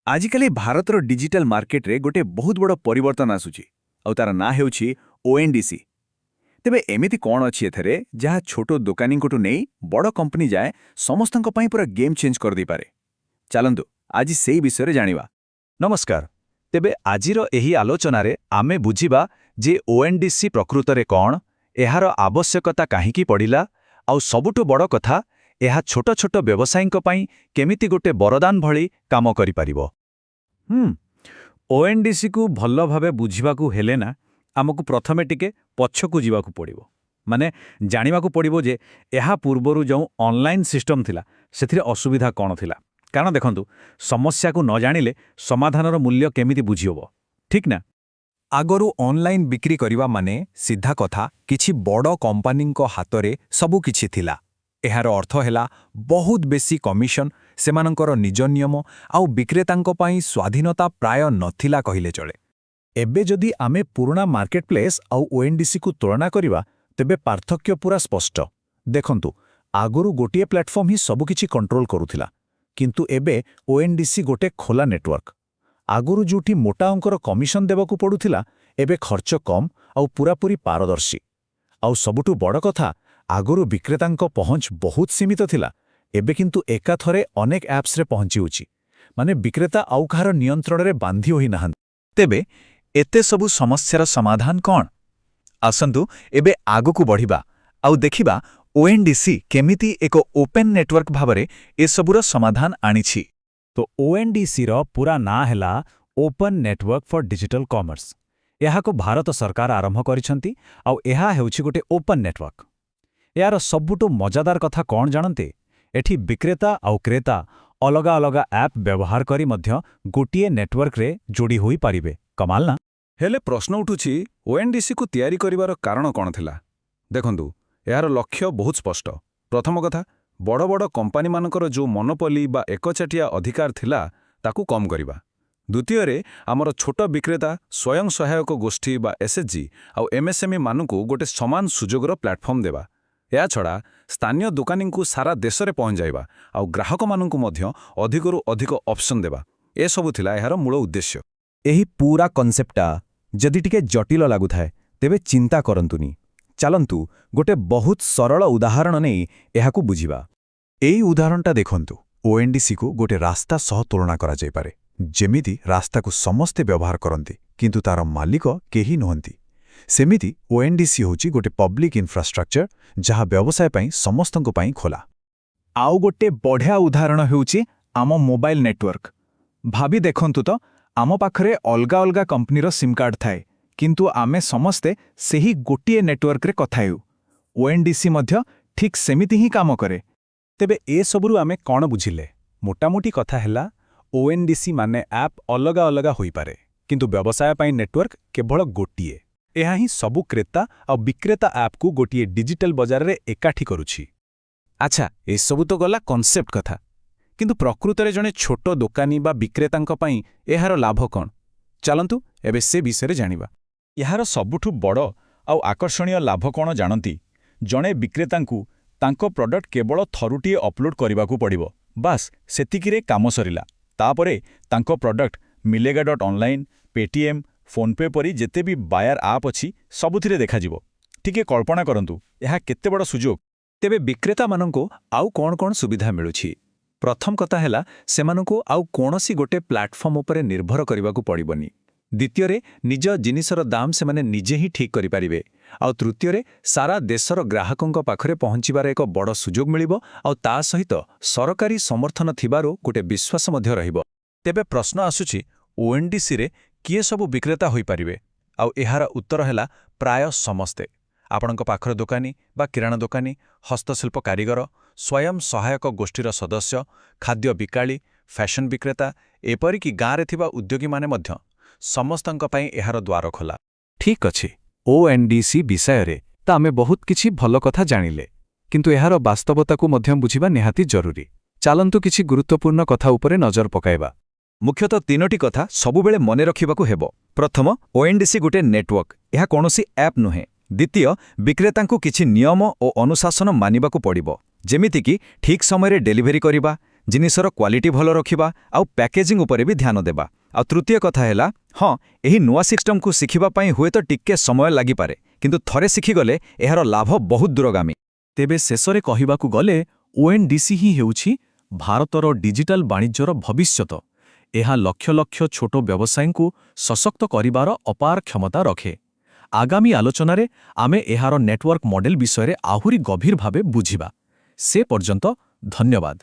आजिकाली भारतर digital market रे गोटे बहुत बड़ परिवर्तन आसुची आउ तार ना हेउची ओएनडीसी। तेबे एमिति कौन अच्छी एथरे जहाँ छोट दोकानी कोटू नहीं बड़ कंपनी जाए समस्तंक पई पूरा गेम चेंज कर दी पारे। चलंतु आज सेई विषय जानिबा। नमस्कार। तेबे आजिर एही आलोचनारे आमे बुझिबा जे ओएनडीसी प्रकृतरे कौन, एहार आवश्यकता काहींकी पड़िला, आउ सबुठु बड़ कथा एहा छोट छोट व्यवसायींक पई केमिति गोटे बरदान भଳି काम करि पारिबो। ओएनडीसी को भल भावे बुझिबाकू हेले ना आमको प्रथमे टिके पछकू जीवाकू पड़िबो। माने जानिबाकू पड़िबो जे एहा पूर्वरु जो ऑनलाइन सिस्टम थिला सेथिरे असुविधा कौन थिला। कारण देखंतु समस्या को न जानिले समाधानर मूल्य केमिति बुझियोबो, ठीक ना। आगरु ऑनलाइन बिक्री करिवा माने सीधा कथा किछि बड़ कंपनींक हातरे सबु किछि थिला। एहार अर्थ हेला बहुत बेसी कमिशन, सेमानंकर निज नियम आउ विक्रेतांक पई स्वाधीनता प्राय नथिला कहिले चले। एबे जदि आमे पुराना मार्केट प्लेस आउ ओएनडीसी को तुलना करिवा तेबे पार्थक्य पूरा स्पष्ट। देखंतु आगरु गोटिए प्लेटफॉर्म ही सबु किछि कंट्रोल करूथिला, किंतु एबे ओएनडीसी गोटे खोला नेटवर्क। आगरु जोठी मोटा अंकर कमिशन देबाकू पडुथिला एबे खर्च कम आउ पूरापूरी पारदर्शी। आउ सबुठु बड़ कथा आगरु विक्रेतांक पहुंच बहुत सीमित थिला, एबे किंतु एकाथरे अनेक एप्स रे पहुंचिउची। माने विक्रेता आउ कहार नियंत्रण रे बांधी होई नाहन। तेबे एते सबु समस्यार समाधान कौन? आसंतु एबे आगकू बढ़िबा आउ देखिबा ओएनडीसी केमिति एक ओपन नेटवर्क भावरे ए सबुर समाधान आनिछि। तो ओएनडीसी रो पूरा ना हेला open network for digital commerce. एहाको भारत सरकार आरंभ करिसंती आउ एहा हेउछि गोटे ओपन नेटवर्क। यार सबुटो मजादार कथा कौन जानते, एठी विक्रेता आउ क्रेता अलगा अलगा ऐप व्यवहार करी मध्य गोटिए नेटवर्क रे जोड़ी होई पारिबे। कमाल ना। हेले प्रश्न उठुछि ओएनडीसी को तयारी करिवार कारण कौन थिला। देखंतु यार लक्ष्य बहुत स्पष्ट। प्रथम कथा बड़ बड़ कंपनी मानकर जो मोनोपोली बा एकचाटिया अधिकार थिला ताकू कम करिबा। द्वितीय रे आमर छोट विक्रेता स्वयं सहायक गोष्ठी बा एसएचजी आउ एमएसएमई मानकू गोटे समान सुजोगर प्लेटफॉर्म देबा। या छड़ा स्थानीय दुकानी को सारा देश में पहुंच जाइबा आउ ग्राहक मानकू मध्य अधिकरु अधिक ऑप्शन देबा। ए सबु थिला एहार मूल उद्देश्य। एही पूरा कॉन्सेप्टटा जदि टिके जटिल लागुथाए तेबे चिंता करंतुनी। चलंतु गोटे बहुत सरल उदाहरण नहीं एहाकू बुझिबा। एई उदाहरणटा देखंतु ओएनडीसी को गोटे रास्ता सह तुलना करा जाय पारे। जेमिति रास्ता को समस्ते व्यवहार करंती किंतु तार मालिक केही नहंती, सेमिति ओएनडीसी होची गोटे पब्लिक इंफ्रास्ट्रक्चर जहा व्यवसाय पई समस्तंको पई खोला। आउ गोटे बढ़िया उदाहरण हेउछि आम मोबाइल नेटवर्क। भाभी देखंतु तो आम पाखरे अलगा अलगा कंपनीर सिम कार्ड थाए, किंतु आमे समस्ते सेही गोटिए नेटवर्क रे कथा हेउ। ओएनडीसी मध्य ठीक सेमिति ही काम करे। तेबे ए सबुरु आमे कौन बुझिले? मोटामोटी कथा हेला ओएनडीसी माने ऐप अलगा अलगा होई पारे, किंतु व्यवसाय पई नेटवर्क केवल गोटिए। एहा ही सबु क्रेता और विक्रेता ऐप को गोटिए डिजिटल बाजार रे एकाठी करुछि। अच्छा, ए सबु तो गला कॉन्सेप्ट कथा, किंतु प्रकृतरे जने छोट दोकानी बा विक्रेतांक पई एहार लाभ कौन? चलंतु एबे से विषय जानिबा। एहार सबुठु बड़ आउ आकर्षणीय लाभ कौन जानती? जणे विक्रेतांकु तांको प्रोडक्ट केवल थरुटिए अपलोड करिबाकू पड़िबो। बास सेतिकिरे काम सरिला। तापरे तांको प्रोडक्ट मिलेगा.online, पेटीएम, फोनपे परी जेते भी बायर आप अच्छी सबुथिरे देखा जिवो। टिके कल्पना करंतु यह केते बड़ सुजोग। तेबे विक्रेता माननको आउ कौन कौन सुविधा मिलुछि? प्रथम कथा हेला सेमाननको आउ कोनोसी गोटे प्लेटफॉर्म उपरे निर्भर करिबाकू पड़िबनी। द्वितीय रे निज जिनिसर दाम से माने निजे ही ठीक करि पारिबे। आउ तृतीय रे सारा देशर ग्राहकंक पाखरे पहुंचिबार एक बड़ सुजोग मिलिबो आउ ता सहित सरकारी समर्थन थिबारो गोटे विश्वास मध्य रहिबो। तेबे प्रश्न आसुछि ओएनडीसी रे किए सबु विक्रेता होई पारिबे? आउ एहार उत्तर हेला प्राय समस्ते। आपणक पाखर दोकानी बा किराणा दोकानी, हस्तशिल्प कारीगर, स्वयं सहायक गोष्ठीर सदस्य, खाद्य बिकाली, फैशन विक्रेता, एपरिकी गाँरे थिबा उद्योगी माने मध्य समस्तंक पई एहार द्वार खोला। ठीक अछि, ओएनडीसी विषय रे ता आमे बहुत किछि भल कथा जानिले, किंतु एहार वास्तवता को मध्य बुझिबा निहाती जरूरी। चालंतु किछि गुरुत्वपूर्ण कथा उपरे नजर पकाइबा। मुख्यतः तीनोटी कथा सबुबेले मने रखिबाकू हेबो। प्रथम, ओएनडीसी गोटे नेटवर्क, एहा कोनोसी ऐप नुहे। द्वितीय, विक्रेतांकू किछि नियम और अनुशासन मानिबाकू पड़िबो, जेमिति कि ठीक समय रे डेलीवरी करिबा, ଜିନିଷର କ୍ୱାଲିଟି ଭଲ ରଖିବା ଆଉ ପ୍ୟାକେଜିଂ ଉପରେ ବି ଧ୍ୟାନ ଦେବା। ଆଉ ତୃତୀୟ କଥା ହେଲା, ହଁ, ଏହି ନୂଆ ସିଷ୍ଟମକୁ ଶିଖିବା ପାଇଁ ହୁଏତ ଟିକେ ସମୟ ଲାଗିପାରେ, କିନ୍ତୁ ଥରେ ଶିଖିଗଲେ ଏହାର ଲାଭ ବହୁତ ଦୂରଗାମୀ। ତେବେ ଶେଷରେ କହିବାକୁ ଗଲେ ONDC ହିଁ ହେଉଛି ଭାରତର ଡିଜିଟାଲ ବାଣିଜ୍ୟର ଭବିଷ୍ୟତ। ଏହା ଲକ୍ଷ ଲକ୍ଷ ଛୋଟ ବ୍ୟବସାୟୀଙ୍କୁ ସଶକ୍ତ କରିବାର ଅପାର କ୍ଷମତା ରଖେ। ଆଗାମୀ ଆଲୋଚନାରେ ଆମେ ଏହାର ନେଟୱାର୍କ ମଡେଲ ବିଷୟରେ ଆହୁରି ଗଭୀର ଭାବେ ବୁଝିବା। ସେ ପର୍ଯ୍ୟନ୍ତ ଧନ୍ୟବାଦ।